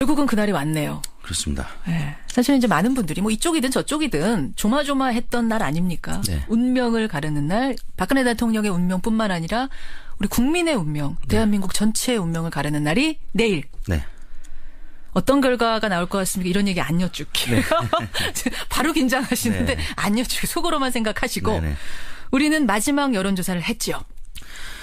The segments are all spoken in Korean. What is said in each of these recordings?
결국은 그날이 왔네요. 그렇습니다. 네. 사실은 이제 많은 분들이 뭐 이쪽이든 저쪽이든 조마조마했던 날 아닙니까? 네. 운명을 가르는 날, 박근혜 대통령의 운명뿐만 아니라 우리 국민의 운명, 대한민국 전체의 운명을 가르는 날이 내일. 네. 어떤 결과가 나올 것 같습니까? 이런 얘기 안 여쭐게요. 네. 바로 긴장하시는데 네. 안 여쭈고 속으로만 생각하시고 네네. 우리는 마지막 여론조사를 했죠.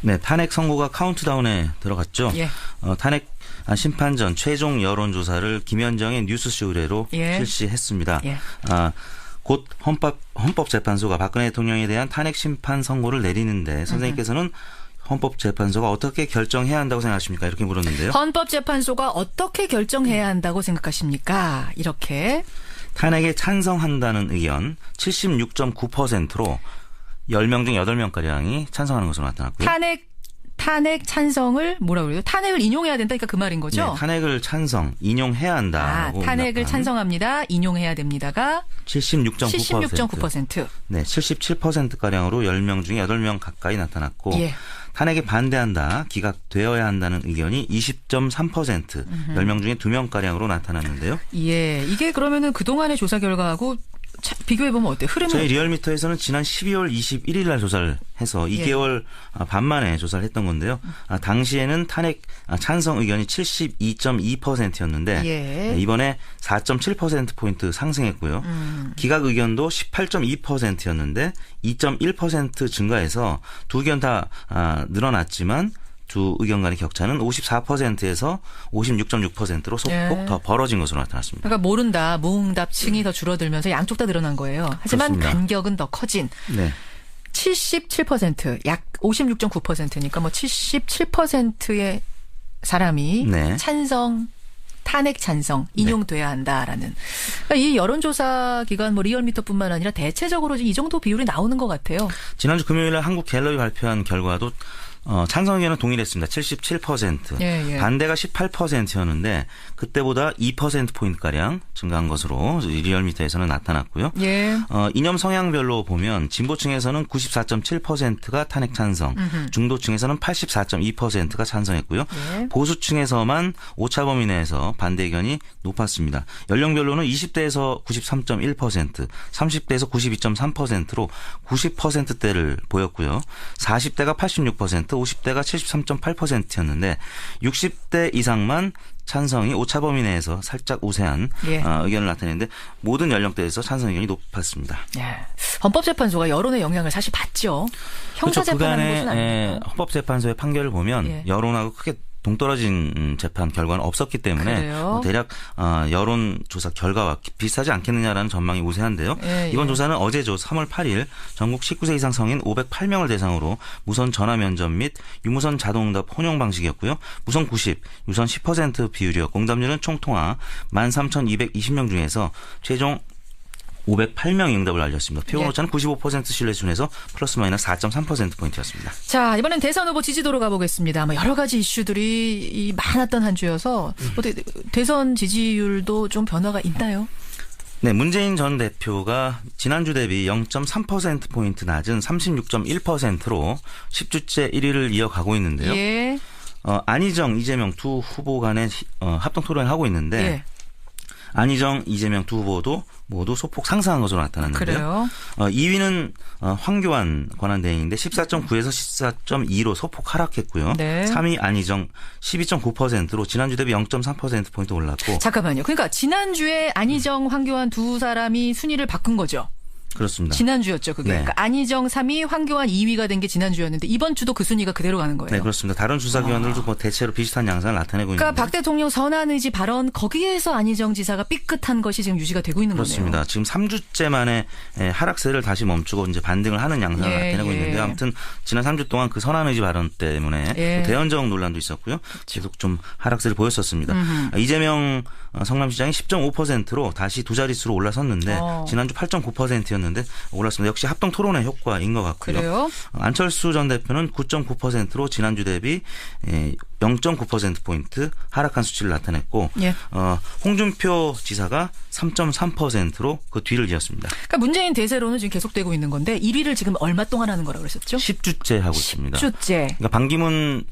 네, 탄핵 선고가 카운트다운에 들어갔죠. 예. 탄핵 심판 전 최종 여론조사를 김현정의 뉴스쇼 의뢰로 예. 실시했습니다. 예. 곧 헌법재판소가 박근혜 대통령에 대한 탄핵 심판 선고를 내리는데 선생님께서는 헌법재판소가 어떻게 결정해야 한다고 생각하십니까? 이렇게 물었는데요. 헌법재판소가 어떻게 결정해야 한다고 생각하십니까? 이렇게. 탄핵에 찬성한다는 의견 76.9%로 10명 중 8명가량이 찬성하는 것으로 나타났고요. 탄핵 찬성을 뭐라고 그래요? 탄핵을 인용해야 된다. 그러니까 그 말인 거죠? 네, 탄핵을 인용해야 한다고. 탄핵을 찬성합니다. 인용해야 됩니다가 76.9%. 네, 77%가량으로 10명 중에 8명 가까이 나타났고 예. 탄핵에 반대한다, 기각되어야 한다는 의견이 20.3%, 10명 중에 2명가량으로 나타났는데요. 예, 이게 그러면은 그동안의 조사 결과하고 비교해보면 어때요? 흐름은? 저희 리얼미터에서는 지난 12월 21일 날 조사를 해서 2개월 반 만에 조사를 했던 건데요. 당시에는 탄핵 찬성 의견이 72.2%였는데 예. 이번에 4.7%포인트 상승했고요. 기각 의견도 18.2%였는데 2.1% 증가해서 두 의견 다 늘어났지만 두 의견 간의 격차는 54%에서 56.6%로 소폭 더 벌어진 것으로 나타났습니다. 그러니까 모른다, 무응답층이 더 줄어들면서 양쪽 다 늘어난 거예요. 하지만 그렇습니다. 간격은 더 커진. 네. 77%, 약 56.9%니까 뭐 77%의 사람이 네. 탄핵 찬성 인용돼야 한다라는. 그러니까 이 여론조사 기관 뭐 리얼미터뿐만 아니라 대체적으로 이 정도 비율이 나오는 것 같아요. 지난주 금요일에 한국갤럽이 발표한 결과도 찬성 의견은 동일했습니다. 77%. 예. 반대가 18%였는데 그때보다 2%포인트가량 증가한 것으로 리얼미터에서는 나타났고요. 예. 이념 성향별로 보면 진보층에서는 94.7%가 탄핵 찬성, 중도층에서는 84.2%가 찬성했고요. 예. 보수층에서만 오차 범위 내에서 반대 의견이 높았습니다. 연령별로는 20대에서 93.1%, 30대에서 92.3%로 90%대를 보였고요. 40대가 86%, 50대가 73.8%였는데 60대 이상만 찬성이 오차 범위 내에서 살짝 우세한 의견을 나타내는데 모든 연령대에서 찬성 의견이 높았습니다. 예. 헌법재판소가 여론의 영향을 사실 받죠. 형사재판하는 그렇죠. 곳은 아닙니다. 헌법재판소의 판결을 보면 여론하고 크게 동떨어진 재판 결과는 없었기 때문에 대략 여론조사 결과와 비슷하지 않겠느냐라는 전망이 우세한데요. 이번 조사는 어제죠. 3월 8일 전국 19세 이상 성인 508명을 대상으로 무선 전화 면접 및 유무선 자동응답 혼용 방식이었고요. 무선 90, 유선 10% 비율이었고 응답률은 총통화 13,220명 중에서 최종 508명이 응답을 알렸습니다. 표본 오차는 95% 신뢰 수준에서 플러스 마이너스 4.3%포인트였습니다. 자, 이번엔 대선 후보 지지도로 가보겠습니다. 여러 가지 이슈들이 많았던 한 주여서 대선 지지율도 좀 변화가 있나요? 네, 문재인 전 대표가 지난주 대비 0.3%포인트 낮은 36.1%로 10주째 1위를 이어가고 있는데요. 예. 안희정, 이재명 두 후보 간의 합동 토론을 하고 있는데 안희정, 이재명 두 후보도 모두 소폭 상승한 것으로 나타났는데요. 그래요? 2위는 황교안 권한대행인데 14.9에서 14.2로 소폭 하락했고요. 네. 3위 안희정 12.9%로 지난주 대비 0.3%포인트 올랐고. 잠깐만요. 그러니까 지난주에 안희정, 황교안 두 사람이 순위를 바꾼 거죠? 그렇습니다. 지난주였죠, 그게. 네. 그러니까 안희정 3위, 황교안 2위가 된 게 지난주였는데 이번 주도 그 순위가 그대로 가는 거예요. 네, 그렇습니다. 다른 주사기관들도 뭐 대체로 비슷한 양상을 나타내고 있는데. 그러니까 박 대통령 선한 의지 발언 거기에서 안희정 지사가 삐끗한 것이 지금 유지가 되고 있는 그렇습니다. 거네요. 지금 3주째 만에 하락세를 다시 멈추고 이제 반등을 하는 양상을 나타내고 있는데 아무튼 지난 3주 동안 그 선한 의지 발언 때문에 대연정 논란도 있었고요. 계속 좀 하락세를 보였었습니다. 이재명 성남시장이 10.5%로 다시 두 자릿수로 올라섰는데 지난주 8.9%였는데 올랐습니다. 역시 합동 토론회 효과인 것 같고요. 그래요? 안철수 전 대표는 9.9%로 지난주 대비 0.9%포인트 하락한 수치를 나타냈고 예. 홍준표 지사가 3.3%로 그 뒤를 이었습니다. 그러니까 문재인 대세로는 지금 계속되고 있는 건데 1위를 지금 얼마 동안 하는 거라고 그랬었죠? 10주째 하고 있습니다. 10주째. 그러니까 반기문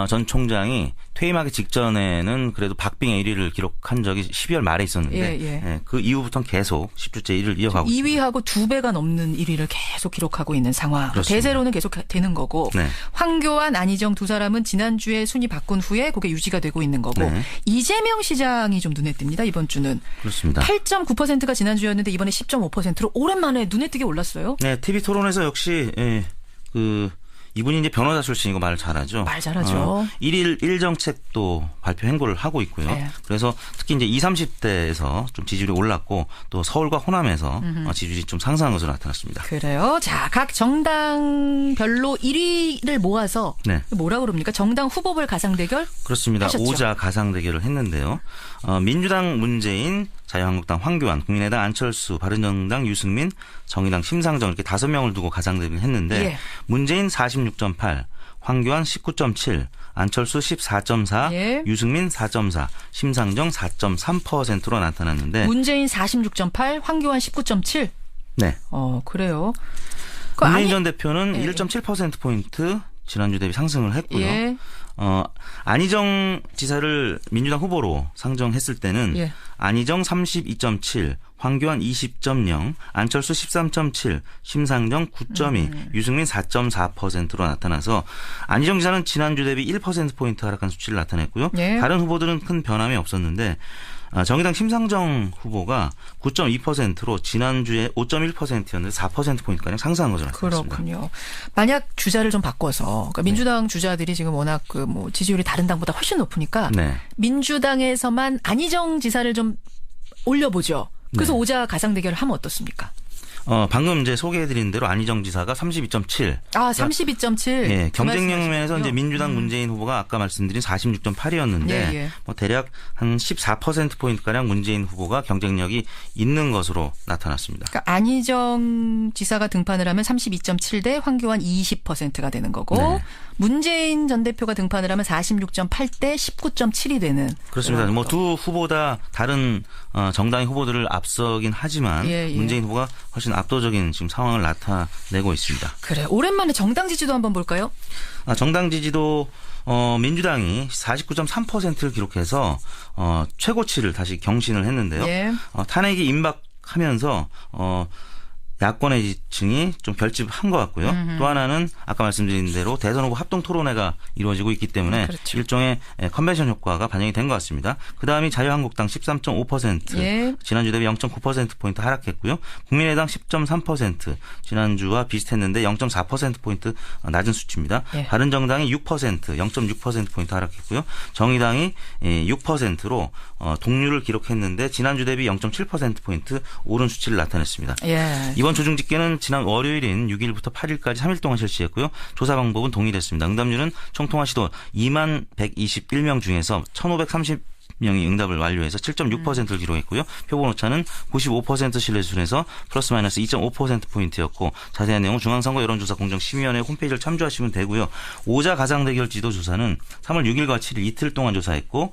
전 총장이 퇴임하기 직전에는 그래도 박빙의 1위를 기록한 적이 12월 말에 있었는데 그 이후부터는 계속 10주째 1위를 이어가고 있습니다. 2위하고 2배가 넘는 1위를 계속 기록하고 있는 상황. 그렇습니다. 대세로는 계속 되는 거고 네. 황교안, 안희정 두 사람은 지난주에 순위 바꾼 후에 그게 유지가 되고 있는 거고 네. 이재명 시장이 좀 눈에 띕니다. 이번 주는. 그렇습니다. 8.9%가 지난주였는데 이번에 10.5%로 오랜만에 눈에 띄게 올랐어요. 네, TV 토론에서 역시 이분이 이제 변호사 출신이고 말을 잘하죠. 말 잘하죠. 1일 1정책도 발표 행보를 하고 있고요. 네. 그래서 특히 이제 20, 30대에서 좀 지지율이 올랐고 또 서울과 호남에서 지지율이 좀 상승한 것으로 나타났습니다. 그래요. 자, 각 정당별로 1위를 모아서 네. 뭐라 그럽니까? 정당 후보별 가상 대결? 그렇습니다. 하셨죠? 5자 가상 대결을 했는데요. 민주당 문재인, 자유한국당 황교안, 국민의당 안철수, 바른정당 유승민, 정의당 심상정 이렇게 5명을 두고 가상 대결을 했는데 문재인 46.8, 황교안 19.7, 안철수 14.4, 유승민 4.4, 심상정 4.3%로 나타났는데 문재인 46.8, 황교안 19.7. 네. 그래요. 문재인 전 대표는 1.7%포인트 지난주 대비 상승을 했고요. 안희정 지사를 민주당 후보로 상정했을 때는 안희정 32.7, 황교안 20.0, 안철수 13.7, 심상정 9.2, 유승민 4.4%로 나타나서 안희정 지사는 지난주 대비 1%포인트 하락한 수치를 나타냈고요. 다른 후보들은 큰 변함이 없었는데 정의당 심상정 후보가 9.2%로 지난주에 5.1%였는데 4%포인트가량 상승한 것으로 나타났습니다. 그렇군요. 만약 주자를 좀 바꿔서 그러니까 민주당 주자들이 지금 워낙 지지율이 다른 당보다 훨씬 높으니까 민주당에서만 안희정 지사를 좀 올려보죠. 그래서 오자 가상 대결을 하면 어떻습니까? 방금 이제 소개해드린 대로 안희정 지사가 32.7. 아, 32.7. 예, 경쟁력 면에서 이제 민주당 문재인 후보가 아까 말씀드린 46.8이었는데 뭐 대략 한 14%포인트가량 문재인 후보가 경쟁력이 있는 것으로 나타났습니다. 그러니까 안희정 지사가 등판을 하면 32.7 대 황교안 20%가 되는 거고 문재인 전 대표가 등판을 하면 46.8 대 19.7이 되는. 그렇습니다. 뭐 두 후보 다 다른 정당의 후보들을 앞서긴 하지만 문재인 후보가 훨씬 압도적인 지금 상황을 나타내고 있습니다. 그래. 오랜만에 정당 지지도 한번 볼까요? 정당 지지도 민주당이 49.3%를 기록해서 최고치를 다시 경신을 했는데요. 탄핵이 임박하면서 야권의 지층이 좀 결집한 것 같고요. 또 하나는 아까 말씀드린 대로 대선 후보 합동 토론회가 이루어지고 있기 때문에 일종의 컨벤션 효과가 반영이 된 것 같습니다. 그다음이 자유한국당 13.5%, 지난주 대비 0.9%포인트 하락했고요. 국민의당 10.3%, 지난주와 비슷했는데 0.4%포인트 낮은 수치입니다. 바른정당이 6%, 0.6%포인트 하락했고요. 정의당이 6%로 동률을 기록했는데 지난주 대비 0.7%포인트 오른 수치를 나타냈습니다. 이번 조정 집계는 지난 월요일인 6일부터 8일까지 3일 동안 실시했고요. 조사 방법은 동일했습니다. 응답률은 총통화 시도 2만 121명 중에서 1,530명이 응답을 완료해서 7.6%를 기록했고요. 표본 오차는 95% 신뢰 수준에서 플러스 마이너스 2.5%포인트였고 자세한 내용은 중앙선거 여론조사 공정심의위원회 홈페이지를 참조하시면 되고요. 오자 가상 대결 지도 조사는 3월 6일과 7일 이틀 동안 조사했고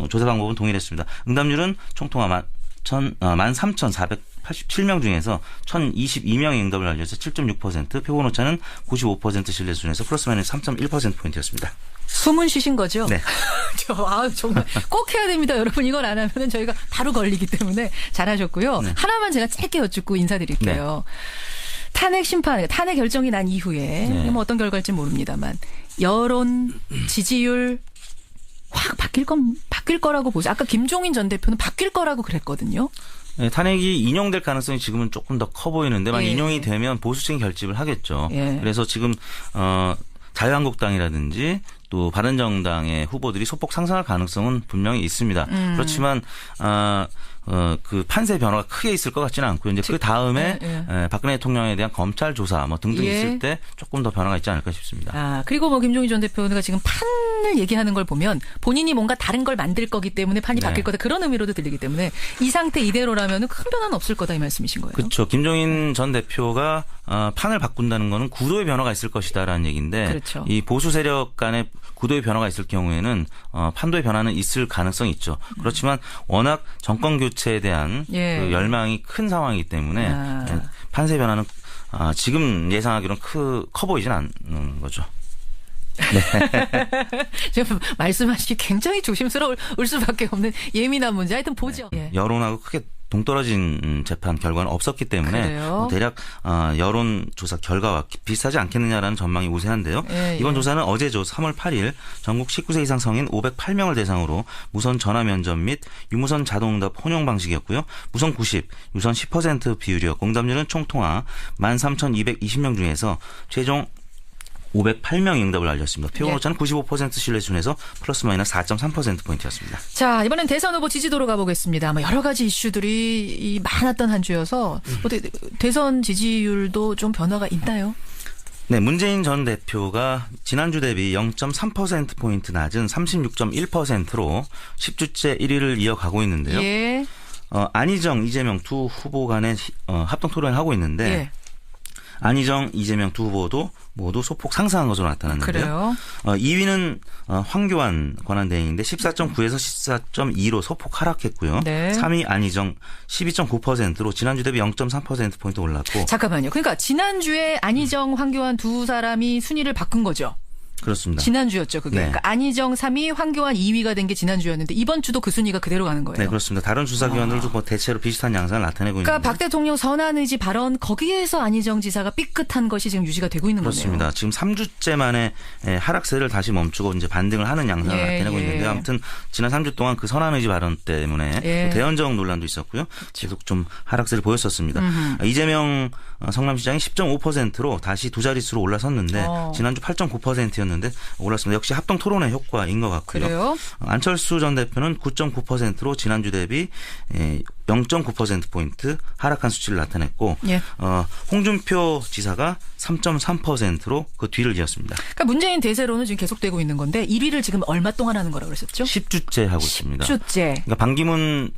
조사 방법은 동일했습니다. 응답률은 총통화 13,487명 중에서 1,022명의 응답을 완료해서 7.6%, 표본 오차는 95% 신뢰 수준에서 플러스 마이너스 3.1%포인트였습니다. 숨은 쉬신 거죠? 네. 정말 꼭 해야 됩니다. 여러분 이걸 안 하면 저희가 바로 걸리기 때문에 잘하셨고요. 하나만 제가 짧게 여쭙고 인사드릴게요. 탄핵 결정이 난 이후에 뭐 어떤 결과일지 모릅니다만 여론, 지지율 확 바뀔 거라고 보죠. 아까 김종인 전 대표는 바뀔 거라고 그랬거든요. 탄핵이 인용될 가능성이 지금은 조금 더 커 보이는데 만 인용이 되면 보수층이 결집을 하겠죠. 그래서 지금 자유한국당이라든지 또 바른정당의 후보들이 소폭 상승할 가능성은 분명히 있습니다. 그렇지만 그 판세 변화가 크게 있을 것 같지는 않고요. 이제 그 다음에 박근혜 대통령에 대한 검찰 조사 뭐 등등 있을 때 조금 더 변화가 있지 않을까 싶습니다. 그리고 뭐 김종인 전 대표가 지금 판을 얘기하는 걸 보면 본인이 뭔가 다른 걸 만들 거기 때문에 판이 바뀔 거다 그런 의미로도 들리기 때문에 이 상태 이대로라면 큰 변화는 없을 거다 이 말씀이신 거예요. 그렇죠. 김종인 전 대표가 판을 바꾼다는 거는 구도의 변화가 있을 것이다라는 얘기인데 그렇죠. 이 보수 세력 간의 구도의 변화가 있을 경우에는 판도의 변화는 있을 가능성이 있죠. 그렇지만 워낙 정권 교체에 대한 그 열망이 큰 상황이기 때문에 판세 변화는 지금 예상하기로는 커 보이진 않는 거죠. 네. 지금 말씀하시기 굉장히 조심스러울 수밖에 없는 예민한 문제. 하여튼 보죠. 여론하고 크게 동떨어진 재판 결과는 없었기 때문에 대략 여론조사 결과와 비슷하지 않겠느냐라는 전망이 우세한데요. 이번 조사는 어제죠. 3월 8일 전국 19세 이상 성인 508명을 대상으로 무선 전화 면접 및 유무선 자동응답 혼용 방식이었고요. 무선 90, 유선 10% 비율이었고 응답률은 총 통화 13,220명 중에서 최종 508명이 응답을 알렸습니다. 표본 오차는 95% 신뢰 수준에서 플러스 마이너스 4.3%포인트였습니다. 자, 이번엔 대선 후보 지지도로 가보겠습니다. 여러 가지 이슈들이 많았던 한 주여서 대선 지지율도 좀 변화가 있나요? 네, 문재인 전 대표가 지난주 대비 0.3%포인트 낮은 36.1%로 10주째 1위를 이어가고 있는데요. 안희정, 이재명 두 후보 간의 합동 토론을 하고 있는데 안희정, 이재명 두 후보도 모두 소폭 상승한 것으로 나타났는데요. 그래요? 2위는 황교안 권한대행인데 14.9에서 14.2로 소폭 하락했고요. 3위 안희정 12.9%로 지난주 대비 0.3%포인트 올랐고. 잠깐만요. 그러니까 지난주에 안희정, 황교안 두 사람이 순위를 바꾼 거죠? 그렇습니다. 지난주였죠, 그게. 그러니까 안희정 3위, 황교안 2위가 된 게 지난주였는데 이번 주도 그 순위가 그대로 가는 거예요. 네, 그렇습니다. 다른 수사기관들도 뭐 대체로 비슷한 양상을 나타내고 그러니까 있는데. 박 대통령 선언 의지 발언 거기에서 안희정 지사가 삐끗한 것이 지금 유지가 되고 있는 그렇습니다. 거네요. 지금 3주째 만에 하락세를 다시 멈추고 이제 반등을 하는 양상을 나타내고 있는데 아무튼 지난 3주 동안 그 선언 의지 발언 때문에 대연정 논란도 있었고요. 계속 좀 하락세를 보였었습니다. 이재명 성남시장이 10.5%로 다시 두 자릿수로 올라섰는데 지난주 8.9%였는데 올랐습니다. 역시 합동 토론의 효과인 것 같고요. 그래요? 안철수 전 대표는 9.9%로 지난주 대비 0.9%포인트 하락한 수치를 나타냈고 홍준표 지사가 3.3%로 그 뒤를 이었습니다. 그러니까 문재인 대세로는 지금 계속되고 있는 건데 1위를 지금 얼마 동안 하는 거라고 그랬었죠? 10주째 하고 있습니다. 10주째. 그러니까 반기문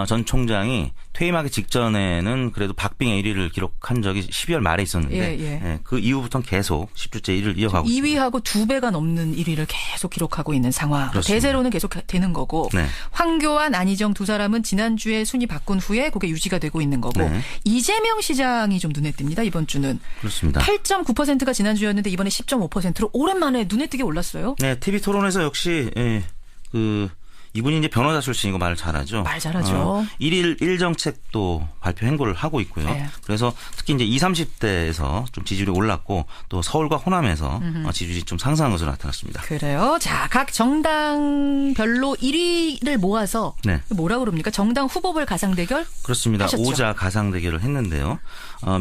전 총장이 퇴임하기 직전에는 그래도 박빙의 1위를 기록한 적이 12월 말에 있었는데 그 이후부터는 계속 10주째 1위를 이어가고 2위하고 2배가 넘는 1위를 계속 기록하고 있는 상황. 그렇습니다. 대세로는 계속 되는 거고 황교안, 안희정 두 사람은 지난주에 순위 바꾼 후에 그게 유지가 되고 있는 거고 이재명 시장이 좀 눈에 띕니다. 이번 주는. 그렇습니다. 8.9%가 지난주였는데 이번에 10.5%로 오랜만에 눈에 띄게 올랐어요. 네, TV 토론에서 역시 이분이 이제 변호사 출신이고 말 잘하죠. 말 잘하죠. 1일 1정책도 발표 행보를 하고 있고요. 그래서 특히 이제 20, 30대에서 좀 지지율이 올랐고 또 서울과 호남에서 지지율이 좀 상승한 것으로 나타났습니다. 그래요. 자, 각 정당별로 1위를 모아서 뭐라고 그럽니까? 정당 후보별 가상 대결? 그렇습니다. 하셨죠? 5자 가상 대결을 했는데요.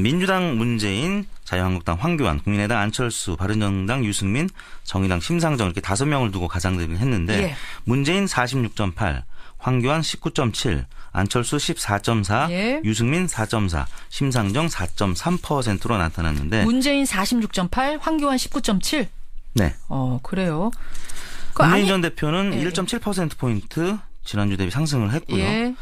민주당 문재인, 자유한국당 황교안, 국민의당 안철수, 바른정당 유승민, 정의당 심상정 이렇게 5명을 두고 가상 대결을 했는데 문재인 46.8, 황교안 19.7, 안철수 14.4, 유승민 4.4, 심상정 4.3%로 나타났는데 문재인 46.8, 황교안 19.7. 네. 그래요. 문재인 전 대표는 1.7%포인트 지난주 대비 상승을 했고요.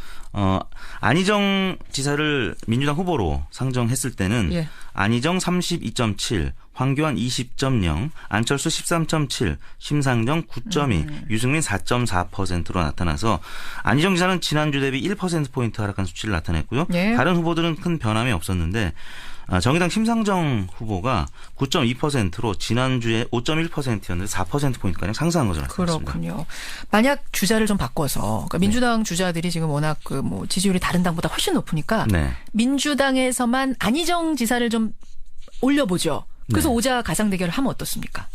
안희정 지사를 민주당 후보로 상정했을 때는 안희정 32.7, 황교안 20.0, 안철수 13.7, 심상정 9.2, 유승민 4.4%로 나타나서 안희정 지사는 지난주 대비 1%포인트 하락한 수치를 나타냈고요. 다른 후보들은 큰 변함이 없었는데 정의당 심상정 후보가 9.2%로 지난주에 5.1%였는데 4%포인트가량 상승한 거죠. 그렇군요. 만약 주자를 좀 바꿔서 그러니까 민주당 주자들이 지금 워낙 지지율이 다른 당보다 훨씬 높으니까 민주당에서만 안희정 지사를 좀 올려보죠. 그래서 5자 가상 대결을 하면 어떻습니까?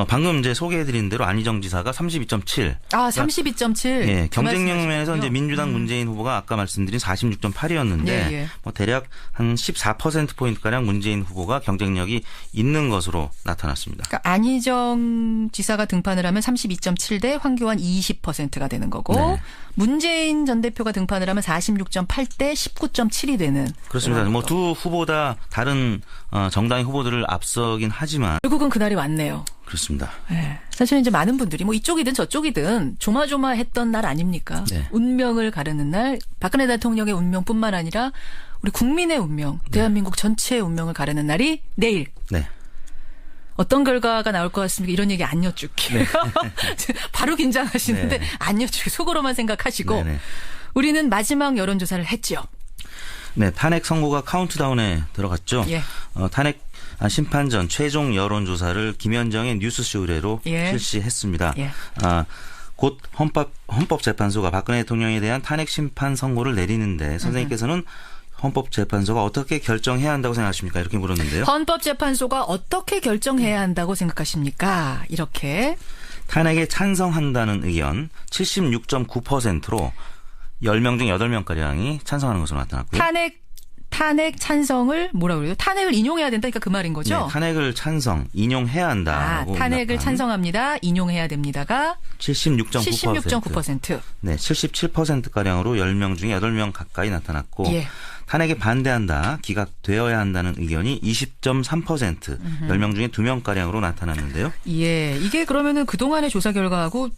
방금 이제 소개해드린 대로 안희정 지사가 32.7. 아, 32.7. 예, 경쟁력 면에서 이제 민주당 문재인 후보가 아까 말씀드린 46.8이었는데 예. 뭐 대략 한 14% 포인트 가량 문재인 후보가 경쟁력이 있는 것으로 나타났습니다. 그러니까 안희정 지사가 등판을 하면 32.7 대 황교안 20%가 되는 거고 네. 문재인 전 대표가 등판을 하면 46.8 대 19.7이 되는. 그렇습니다. 뭐 두 후보 다 다른 정당의 후보들을 앞서긴 하지만 결국은 그날이 왔네요. 그렇습니다. 네. 사실 이제 많은 분들이 뭐 이쪽이든 저쪽이든 조마조마했던 날 아닙니까? 네. 운명을 가르는 날, 박근혜 대통령의 운명뿐만 아니라 우리 국민의 운명, 대한민국 전체의 운명을 가르는 날이 내일. 네. 어떤 결과가 나올 것 같습니까? 이런 얘기 안 여쭐게요. 네. 바로 긴장하시는데 네. 안 여쭈고 속으로만 생각하시고 네네. 우리는 마지막 여론조사를 했죠. 네, 탄핵 선고가 카운트다운에 들어갔죠. 예. 탄핵 심판 전 최종 여론조사를 김현정의 뉴스쇼 의뢰로 실시했습니다. 예. 곧 헌법재판소가 박근혜 대통령에 대한 탄핵 심판 선고를 내리는데 선생님께서는 헌법재판소가 어떻게 결정해야 한다고 생각하십니까? 이렇게 물었는데요. 헌법재판소가 어떻게 결정해야 한다고 생각하십니까? 이렇게. 탄핵에 찬성한다는 의견 76.9%로 10명 중 8명가량이 찬성하는 것으로 나타났고요. 탄핵 찬성을 뭐라고 그래요? 탄핵을 인용해야 된다니까 그 말인 거죠? 네, 탄핵을 인용해야 한다. 탄핵을 찬성합니다. 인용해야 됩니다가 76.9%. 네, 77%가량으로 10명 중에 8명 가까이 나타났고 예. 탄핵에 반대한다, 기각되어야 한다는 의견이 20.3%, 10명 중에 2명가량으로 나타났는데요. 예, 이게 그러면은 그동안의 조사 결과하고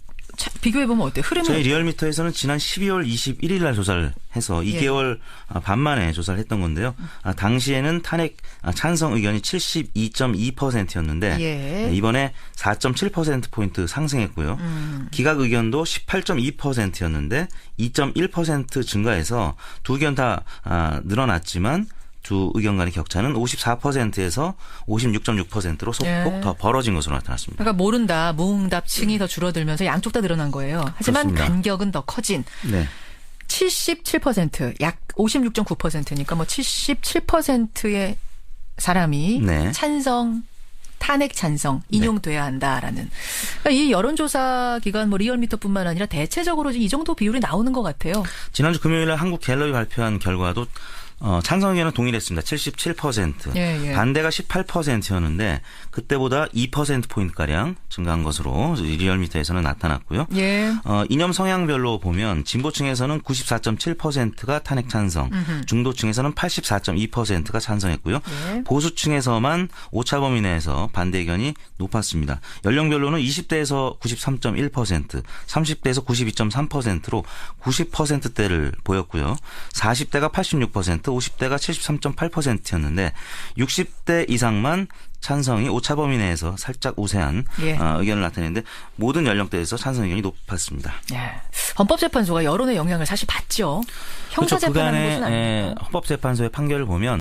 비교해보면 어때요? 흐름은? 저희 리얼미터에서는 지난 12월 21일 날 조사를 해서 2개월 반 만에 조사를 했던 건데요. 당시에는 탄핵 찬성 의견이 72.2%였는데 예. 이번에 4.7%포인트 상승했고요. 기각 의견도 18.2%였는데 2.1% 증가해서 두 의견 다 늘어났지만 두 의견 간의 격차는 54%에서 56.6%로 소폭 더 벌어진 것으로 나타났습니다. 그러니까 모른다, 무응답층이 더 줄어들면서 양쪽 다 늘어난 거예요. 하지만 그렇습니다. 간격은 더 커진. 네. 77%, 약 56.9%니까 뭐 77%의 사람이 네. 탄핵 찬성 인용돼야 한다라는. 그러니까 이 여론조사 기관 뭐 리얼미터뿐만 아니라 대체적으로 이 정도 비율이 나오는 것 같아요. 지난주 금요일에 한국갤럽이 발표한 결과도 찬성 의견은 동일했습니다. 77%. 예. 반대가 18%였는데 그때보다 2%포인트가량 증가한 것으로 리얼미터에서는 나타났고요. 예. 이념 성향별로 보면 진보층에서는 94.7%가 탄핵 찬성, 중도층에서는 84.2%가 찬성했고요. 예. 보수층에서만 오차범위 내에서 반대 의견이 높았습니다. 연령별로는 20대에서 93.1%, 30대에서 92.3%로 90%대를 보였고요. 40대가 86%, 50대가 73.8%였는데 60대 이상만 찬성이 오차범위 내에서 살짝 우세한 의견을 나타내는데 모든 연령대에서 찬성 의견이 높았습니다. 예. 헌법재판소가 여론의 영향을 사실 받죠. 형사재판하는 곳은 아니에요. 헌법재판소의 판결을 보면